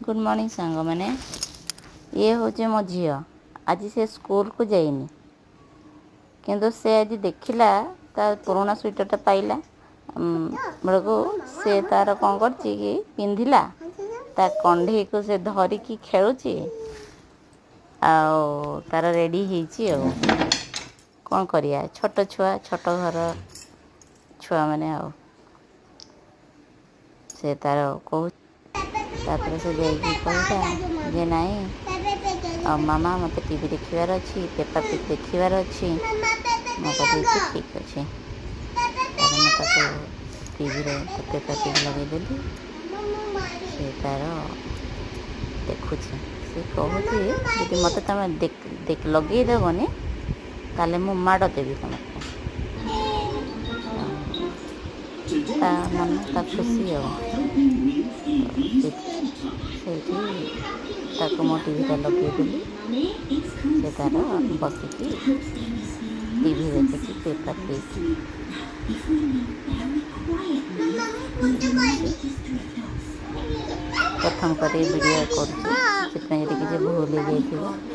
Good morning सांग मैंने ये हूँ मो झी आज से स्कूल को जाइनी किंतु से आज देखला ता पुराना स्वेटरटा पाइला बेल को से तार कौन कर पिंधिला ता कंढे को से धरिकी खेलुची तार रेडी होइची कौन करिया छोट छुआ छोट घर छुआ मैंने से तार कह तापर से जाइए कहला जे नाई मामा मत टीवी देखार अच्छी पेपर पिक देखार अच्छी मैं कहती ठीक अच्छे टीवी पेपर पिक लगेदेली से तार देखुची से कहूँ जी मत तुम लगेदेवनी ताले मु माड़ देवी तुमको ता मन ता खुशी से मो टीवीटा लगेदेली से तार बसिकी टीवी देखी पेपर पिक प्रथम कर वीडियो कर भूल जाइए।